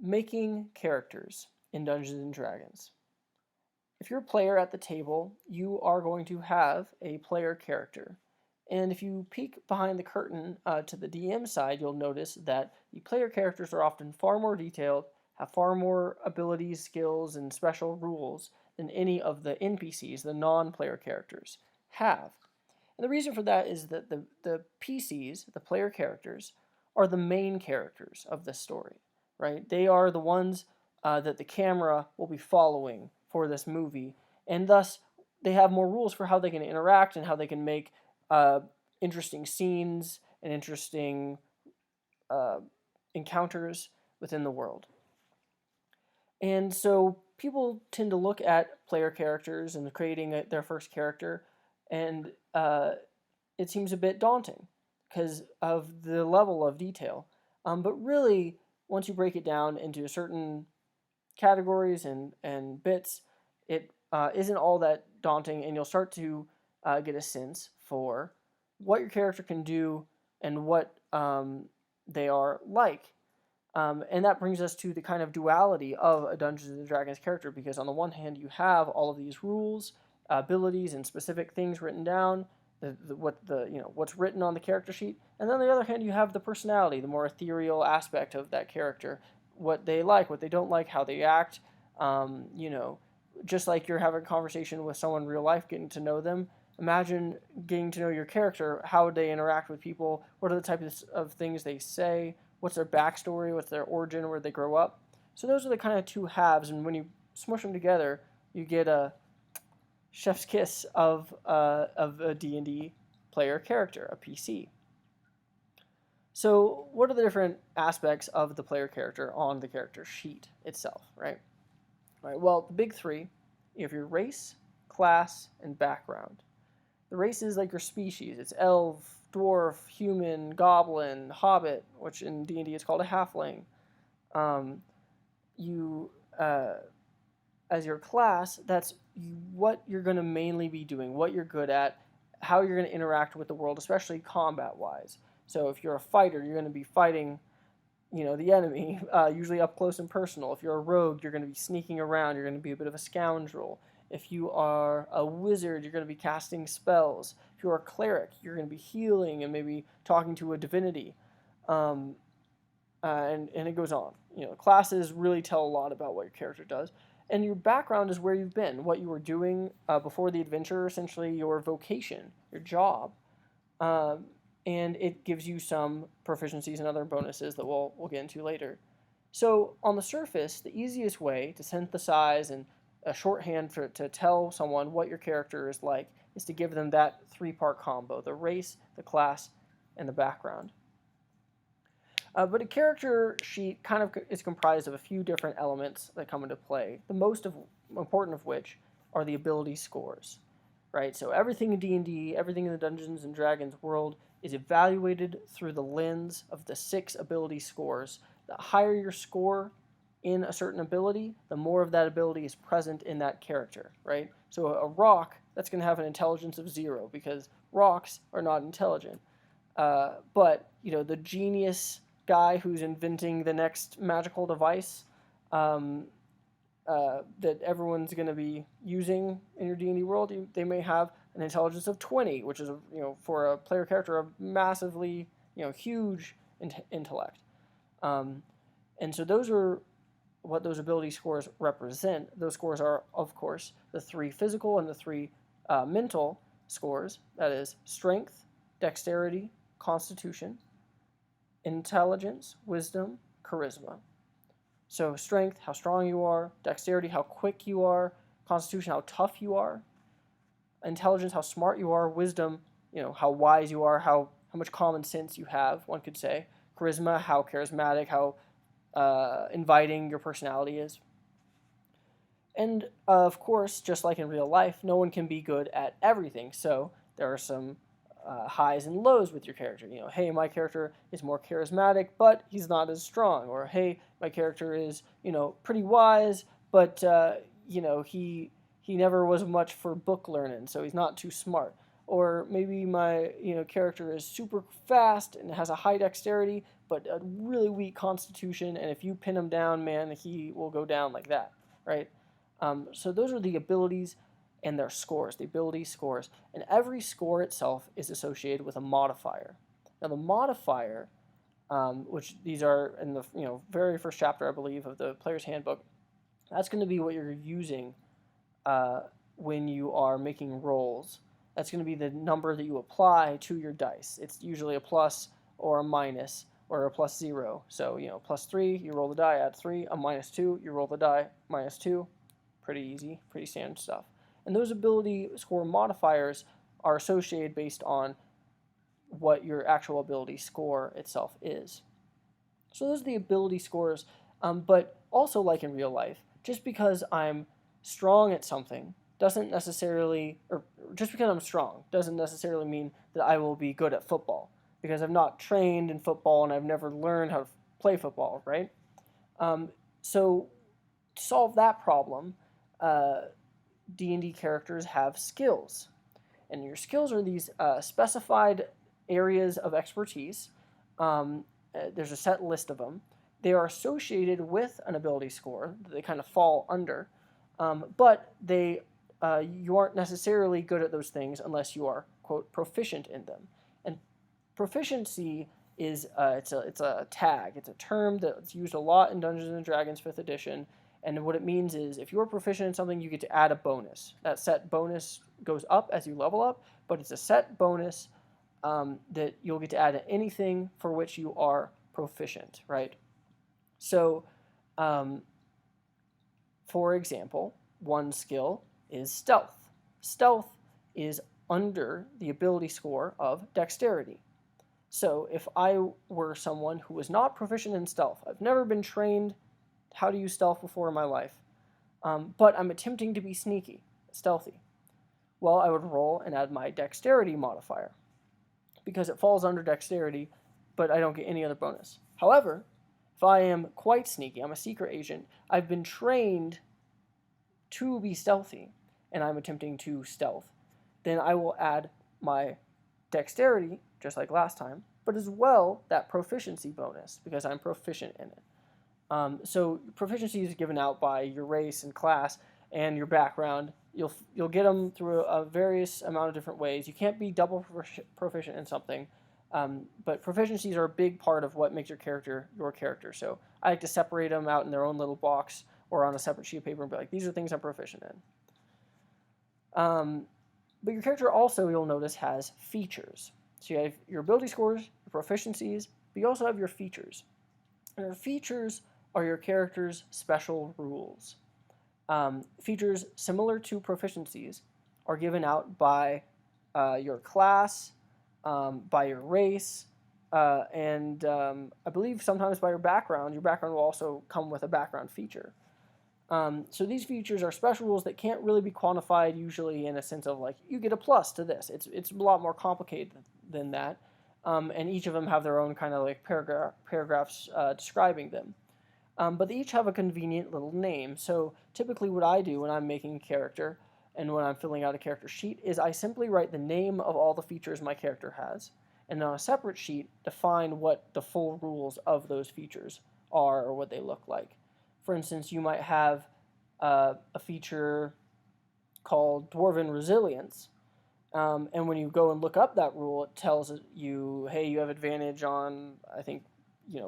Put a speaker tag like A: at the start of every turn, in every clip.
A: Making characters in Dungeons and Dragons. If you're a player at the table, you are going to have a player character. And if you peek behind the curtain to the DM side, you'll notice that the player characters are often far more detailed, have far more abilities, skills, and special rules than any of the NPCs, the non player characters, have. And the reason for that is that the PCs, the player characters, are the main characters of the story, right? They are the ones that the camera will be following for this movie, and thus they have more rules for how they can interact and how they can make uh, interesting scenes and interesting uh, encounters within the world. And so people tend to look at player characters and creating their first character, and it seems a bit daunting because of the level of detail. But really, once you break it down into certain categories and bits, it isn't all that daunting, and you'll start to get a sense for what your character can do and what they are like. And that brings us to the kind of duality of a Dungeons and Dragons character, because on the one hand, you have all of these rules, abilities, and specific things written down, what's written on the character sheet, and then on the other hand, you have the personality, the more ethereal aspect of that character, what they like, what they don't like, how they act. You know, just like you're having a conversation with someone in real life, getting to know them. Imagine getting to know your character. How would they interact with people? What are the types of things they say? What's their backstory? What's their origin? Where they grow up? So those are the kind of two halves, and when you smush them together, you get a chef's kiss of a D&D player character, a PC. So what are the different aspects of the player character on the character sheet itself, right? All right, well, the big three, you have your race, class, and background. The race is like your species. It's elf, dwarf, human, goblin, hobbit, which in D&D is called a halfling. Um, you, as your class, that's what you're going to mainly be doing, what you're good at, how you're going to interact with the world, especially combat-wise. So if you're a fighter, you're going to be fighting, the enemy, usually up close and personal. If you're a rogue, you're going to be sneaking around. You're going to be a bit of a scoundrel. If you are a wizard, you're going to be casting spells. If you're a cleric, you're going to be healing and maybe talking to a divinity. Um, and it goes on. Classes really tell a lot about what your character does. And your background is where you've been, what you were doing before the adventure, essentially your vocation, your job. And it gives you some proficiencies and other bonuses that we'll get into later. So on the surface, the easiest way to synthesize and a shorthand to tell someone what your character is like is to give them that three-part combo: the race, the class, and the background. But a character sheet kind of is comprised of a few different elements that come into play, the most important of which are the ability scores, right? So everything in D&D, everything in the Dungeons and Dragons world is evaluated through the lens of the 6 ability scores. The higher your score in a certain ability, the more of that ability is present in that character, right? So a rock, that's going to have an intelligence of 0 because rocks are not intelligent. But, the genius guy who's inventing the next magical device that everyone's going to be using in your D&D world, they may have an intelligence of 20, which is, for a player character, a massively, huge intellect. And so those are what those ability scores represent. Those scores are, of course, the 3 physical and the 3 mental scores. That is strength, dexterity, constitution, intelligence, wisdom, charisma. So strength, how strong you are; dexterity, how quick you are; constitution, how tough you are; intelligence, how smart you are; wisdom, how wise you are, how much common sense you have, one could say; charisma, how charismatic, how inviting your personality is. And of course, just like in real life, no one can be good at everything. So there are some highs and lows with your character. Hey, my character is more charismatic, but he's not as strong. Or hey, my character is pretty wise, but he never was much for book learning, so he's not too smart. Or maybe my character is super fast and has a high dexterity, but a really weak constitution, and if you pin him down, man, he will go down like that, right? So those are the abilities and their scores, the ability scores, and every score itself is associated with a modifier. Now the modifier, which these are in the very first chapter, I believe, of the player's handbook, that's going to be what you're using when you are making rolls. That's going to be the number that you apply to your dice. It's usually a plus or a minus or a plus 0. So, +3, you roll the die, add 3. A -2, you roll the die, -2. Pretty easy, pretty standard stuff. And those ability score modifiers are associated based on what your actual ability score itself is. So those are the ability scores, but also like in real life, just because I'm strong at something doesn't necessarily, or just because I'm strong doesn't necessarily mean that I will be good at football, because I've not trained in football and I've never learned how to play football, right? So to solve that problem, D&D characters have skills. And your skills are these specified areas of expertise. There's a set list of them. They are associated with an ability score that they kind of fall under, but you aren't necessarily good at those things unless you are, quote, proficient in them. And proficiency is it's a tag. It's a term that's used a lot in Dungeons and Dragons 5th edition. And what it means is if you're proficient in something, you get to add a bonus. That set bonus goes up as you level up, but it's a set bonus that you'll get to add to anything for which you are proficient, right? So, for example, one skill is stealth. Stealth is under the ability score of dexterity. So if I were someone who was not proficient in stealth, I've never been trained how to use stealth before in my life, but I'm attempting to be sneaky, stealthy. Well, I would roll and add my dexterity modifier, because it falls under dexterity, but I don't get any other bonus. However, if I am quite sneaky, I'm a secret agent, I've been trained to be stealthy, and I'm attempting to stealth, then I will add my dexterity, just like last time, but as well that proficiency bonus, because I'm proficient in it. So proficiency is given out by your race and class and your background. You'll get them through a various amount of different ways. You can't be double proficient in something, but proficiencies are a big part of what makes your character your character. So I like to separate them out in their own little box or on a separate sheet of paper and be like, these are things I'm proficient in. But your character also, you'll notice, has features. So you have your ability scores, your proficiencies, but you also have your features. And your features are your character's special rules. Features similar to proficiencies are given out by your class, by your race, and I believe sometimes by your background. Your background will also come with a background feature. So these features are special rules that can't really be quantified usually in a sense of like, you get a plus to this. It's a lot more complicated than that. And each of them have their own kind of like paragraphs describing them. But they each have a convenient little name. So typically what I do when I'm making a character and when I'm filling out a character sheet is I simply write the name of all the features my character has, and on a separate sheet define what the full rules of those features are or what they look like. For instance, you might have a feature called Dwarven Resilience, and when you go and look up that rule, it tells you, hey, you have advantage on, I think,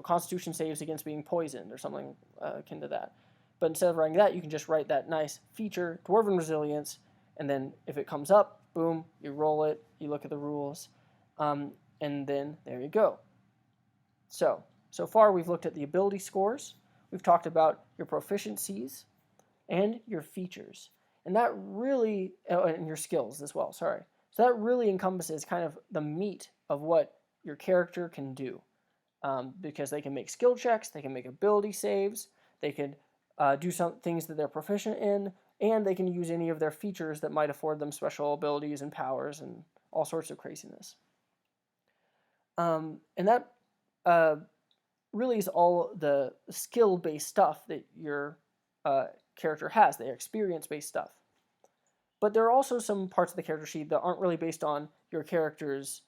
A: Constitution saves against being poisoned or something akin to that. But instead of writing that, you can just write that nice feature, Dwarven Resilience, and then if it comes up, boom, you roll it, you look at the rules, and then there you go. So far we've looked at the ability scores, we've talked about your proficiencies, and your features. And that really, and your skills as well, sorry. So that really encompasses kind of the meat of what your character can do. Because they can make skill checks, they can make ability saves, they can do some things that they're proficient in, and they can use any of their features that might afford them special abilities and powers and all sorts of craziness. And that really is all the skill-based stuff that your character has, the experience-based stuff. But there are also some parts of the character sheet that aren't really based on your character's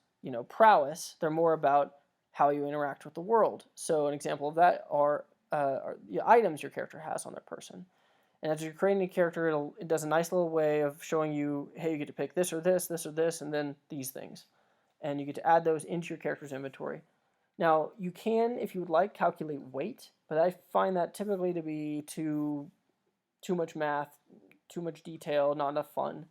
A: prowess. They're more about how you interact with the world. So an example of that are the items your character has on their person. And as you're creating a character, it does a nice little way of showing you, hey, you get to pick this or this, this or this, and then these things. And you get to add those into your character's inventory. Now, you can, if you would like, calculate weight, but I find that typically to be too much math, too much detail, not enough fun.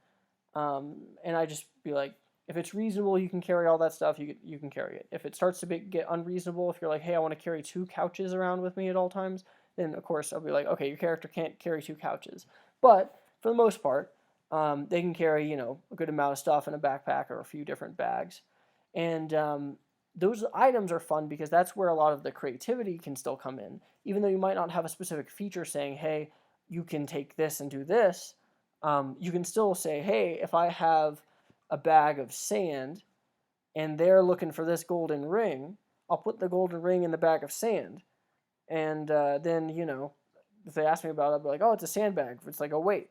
A: And I just be like, if it's reasonable, you can carry all that stuff, you can carry it. If it starts to get unreasonable, if you're like, hey, I want to carry 2 couches around with me at all times, then of course I'll be like, okay, your character can't carry 2 couches. But for the most part, they can carry, a good amount of stuff in a backpack or a few different bags. And those items are fun because that's where a lot of the creativity can still come in. Even though you might not have a specific feature saying, hey, you can take this and do this, you can still say, hey, if I have a bag of sand and they're looking for this golden ring, I'll put the golden ring in the bag of sand. And then, if they ask me about it, I'll be like, oh, it's a sandbag. It's like, oh, wait,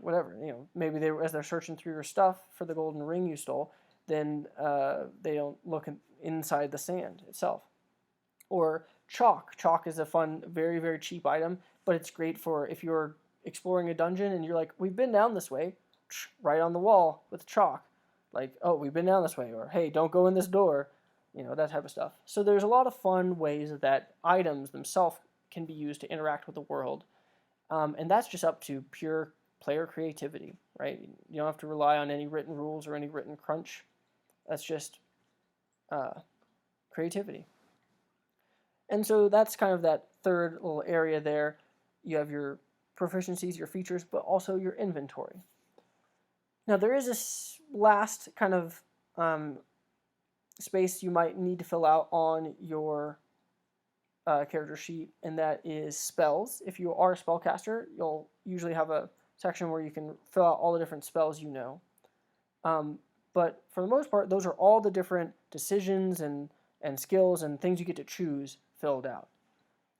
A: whatever. Maybe as they're searching through your stuff for the golden ring you stole, then they don't look inside the sand itself. Or chalk. Chalk is a fun, very, very cheap item, but it's great for if you're exploring a dungeon and you're like, we've been down this way, right on the wall with chalk. Like, oh, we've been down this way, or hey, don't go in this door, that type of stuff. So there's a lot of fun ways that items themselves can be used to interact with the world. And that's just up to pure player creativity, right? You don't have to rely on any written rules or any written crunch. That's just creativity. And so that's kind of that third little area there. You have your proficiencies, your features, but also your inventory. Now there is this last kind of space you might need to fill out on your character sheet, and that is spells. If you are a spellcaster, you'll usually have a section where you can fill out all the different spells you know. But for the most part, those are all the different decisions and skills and things you get to choose filled out.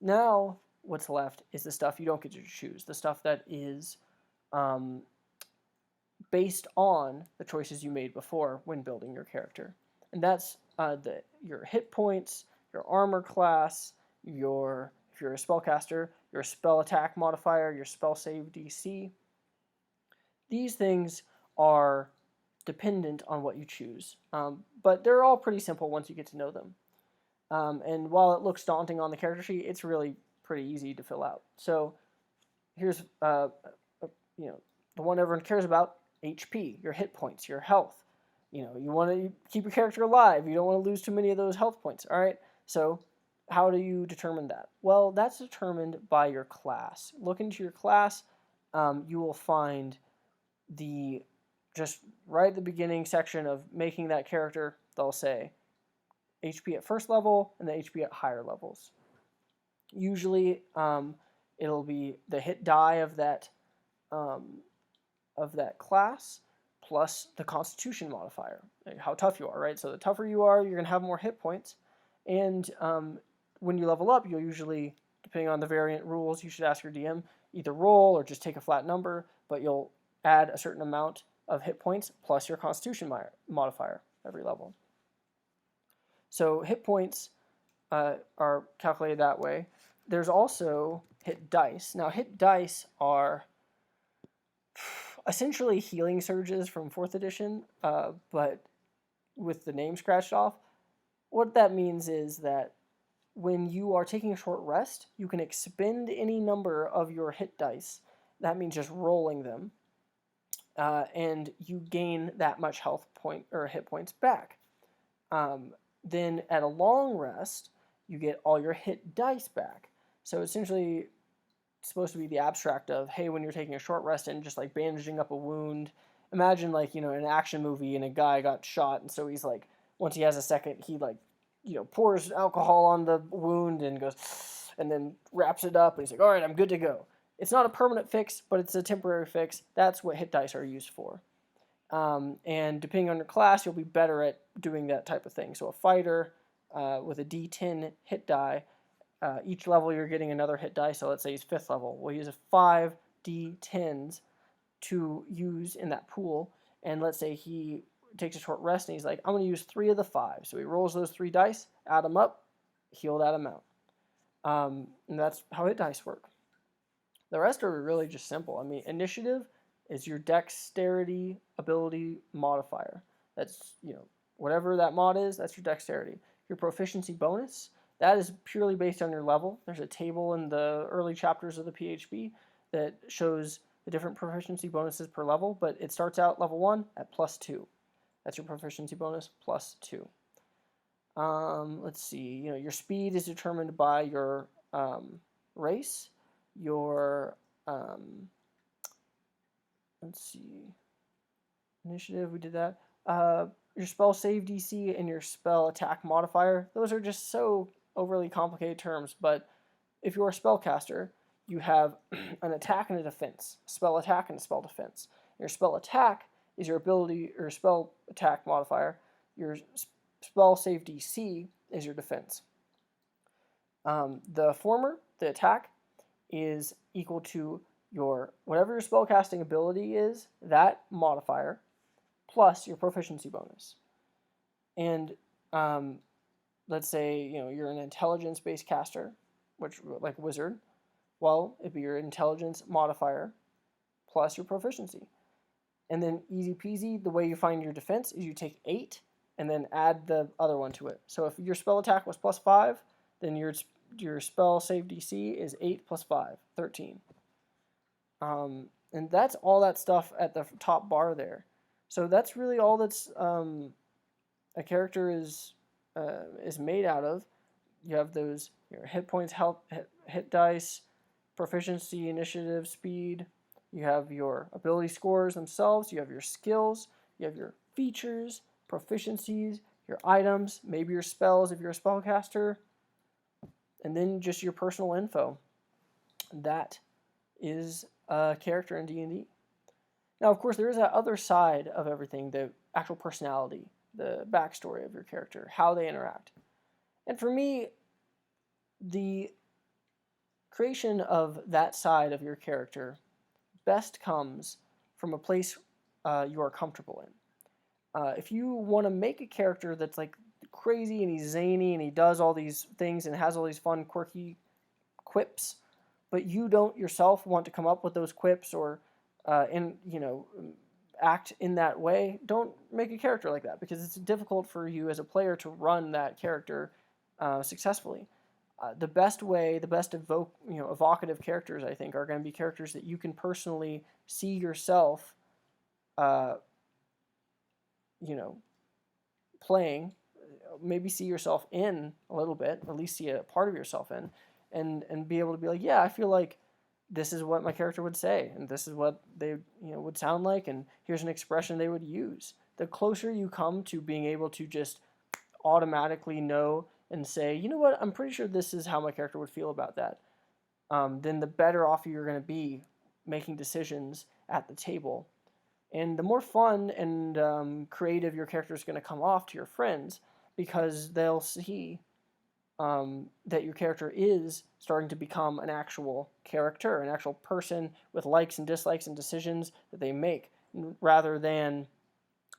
A: Now, what's left is the stuff you don't get to choose, the stuff that is based on the choices you made before when building your character. And that's your hit points, your armor class, if you're a spellcaster, your spell attack modifier, your spell save DC. These things are dependent on what you choose, but they're all pretty simple once you get to know them. And while it looks daunting on the character sheet, it's really pretty easy to fill out. So here's the one everyone cares about: HP, your hit points, your health. You want to keep your character alive. You don't want to lose too many of those health points. All right. So how do you determine that? Well, that's determined by your class. Look into your class. You will find just right at the beginning section of making that character, they'll say HP at first level and the HP at higher levels. Usually it'll be the hit die of that class plus the constitution modifier, how tough you are, right? So the tougher you are, you're going to have more hit points. And when you level up, you'll usually, depending on the variant rules, you should ask your DM, either roll or just take a flat number, but you'll add a certain amount of hit points plus your constitution modifier every level. So hit points are calculated that way. There's also hit dice. Now hit dice are essentially healing surges from 4th edition, but with the name scratched off. What that means is that when you are taking a short rest, you can expend any number of your hit dice. That means just rolling them, and you gain that much health point or hit points back. Then at a long rest, you get all your hit dice back. So essentially, it's supposed to be the abstract of, hey, when you're taking a short rest and just like bandaging up a wound, imagine like, an action movie and a guy got shot, and so he's like, once he has a second, he like, pours alcohol on the wound and goes, and then wraps it up, and he's like, all right, I'm good to go. It's not a permanent fix, but it's a temporary fix. That's what hit dice are used for. And depending on your class, you'll be better at doing that type of thing. So a fighter with a D10 hit die, each level you're getting another hit die. So let's say he's 5th level. We'll use 5 D10s to use in that pool. And let's say he takes a short rest, and he's like, I'm going to use 3 of the 5. So he rolls those 3 dice, add them up, heal that amount. And that's how hit dice work. The rest are really just simple. I mean, initiative is your dexterity ability modifier. That's, whatever that mod is, that's your dexterity. Your proficiency bonus, that is purely based on your level. There's a table in the early chapters of the PHB that shows the different proficiency bonuses per level, but it starts out level 1 at +2. That's your proficiency bonus, +2. Let's see, your speed is determined by your race, your, let's see, initiative, we did that. Your spell save DC and your spell attack modifier, those are just so overly complicated terms, but if you're a spellcaster, you have an attack and a defense, spell attack and a spell defense. Your spell attack is your ability, or spell attack modifier. Your spell save DC is your defense. The former, the attack, is equal to your whatever your spellcasting ability is, that modifier, plus your proficiency bonus. And let's say you're an intelligence-based caster, which like wizard. Well, it'd be your intelligence modifier plus your proficiency. And then easy peasy, the way you find your defense is you take 8 and then add the other one to it. So if your spell attack was +5, then your spell save DC is 8 + 5, 13. And that's all that stuff at the top bar there. So that's really all that's a character is made out of. You have those hit points, health, hit dice, proficiency, initiative, speed. You have your ability scores themselves. You have your skills. You have your features, proficiencies, your items, maybe your spells if you're a spellcaster, and then just your personal info. That is a character in D&D. Now, of course, there is that other side of everything, the actual personality, the backstory of your character, how they interact. And for me, the creation of that side of your character best comes from a place you are comfortable in. If you want to make a character that's like crazy and he's zany and he does all these things and has all these fun, quirky quips, but you don't yourself want to come up with those quips or act in that way, don't make a character like that, because it's difficult for you as a player to run that character successfully. The best way, the best evocative characters, I think, are going to be characters that you can personally see yourself, playing, maybe see yourself in a little bit, at least see a part of yourself in, and be able to be like, yeah, I feel like this is what my character would say, and this is what they would sound like, and here's an expression they would use. The closer you come to being able to just automatically know and say, you know what, I'm pretty sure this is how my character would feel about that, then the better off you're going to be making decisions at the table. And the more fun and creative your character is going to come off to your friends, because they'll see that your character is starting to become an actual character, an actual person with likes and dislikes and decisions that they make, rather than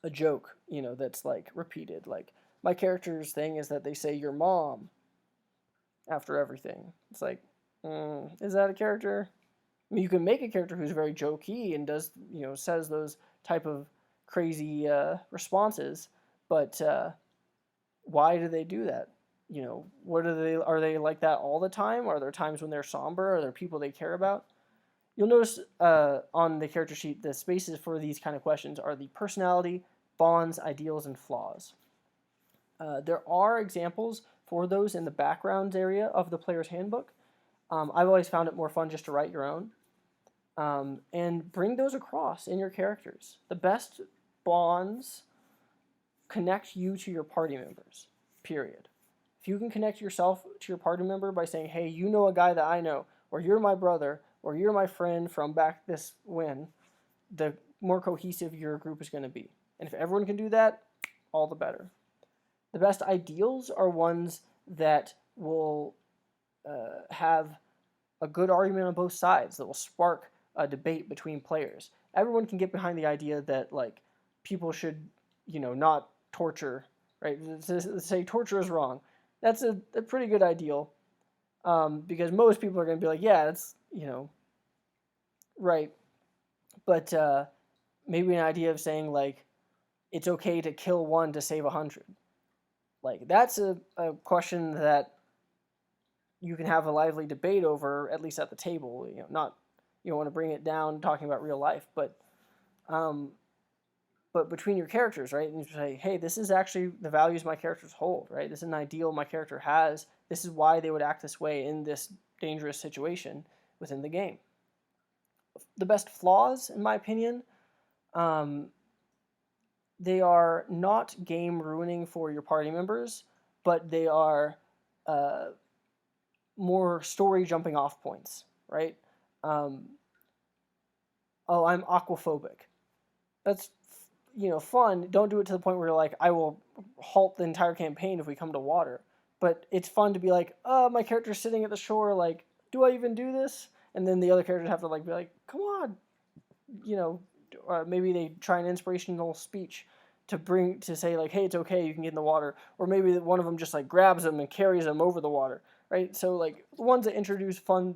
A: a joke, that's like repeated. Like, my character's thing is that they say your mom after everything. It's like, is that a character? I mean, you can make a character who's very jokey and does, says those type of crazy responses, but why do they do that? What are they like that all the time? Are there times when they're somber? Are there people they care about? You'll notice on the character sheet, the spaces for these kind of questions are the personality, bonds, ideals, and flaws. There are examples for those in the backgrounds area of the player's handbook. I've always found it more fun just to write your own. And bring those across in your characters. The best bonds connect you to your party members, period. If you can connect yourself to your party member by saying, hey, you know a guy that I know, or you're my brother, or you're my friend from back this when, the more cohesive your group is going to be. And if everyone can do that, all the better. The best ideals are ones that will have a good argument on both sides, that will spark a debate between players. Everyone can get behind the idea that people should not torture, right? To say torture is wrong. That's a pretty good ideal, because most people are going to be like, yeah, that's, right. But maybe an idea of saying, like, it's okay to kill one to save 100. Like, that's a question that you can have a lively debate over, at least at the table. Not, you don't want to bring it down talking about real life, but between your characters, right? And you say, hey, this is actually the values my characters hold, right? This is an ideal my character has. This is why they would act this way in this dangerous situation within the game. The best flaws, in my opinion, they are not game ruining for your party members, but they are more story jumping off points, right? Oh, I'm aquaphobic. That's fun. Don't do it to the point where you're like, I will halt the entire campaign if we come to water. But it's fun to be like, oh, my character's sitting at the shore, like, do I even do this? And then the other characters have to be like, come on, maybe they try an inspirational speech to say like, hey, it's okay, you can get in the water, or maybe one of them just like grabs them and carries them over the water, right? So like the ones that introduce fun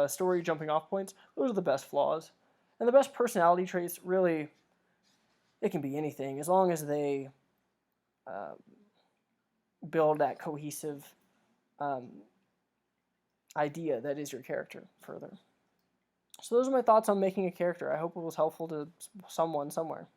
A: story jumping off points, those are the best flaws, and the best personality traits really. It can be anything as long as they build that cohesive idea that is your character further. So those are my thoughts on making a character. I hope it was helpful to someone somewhere.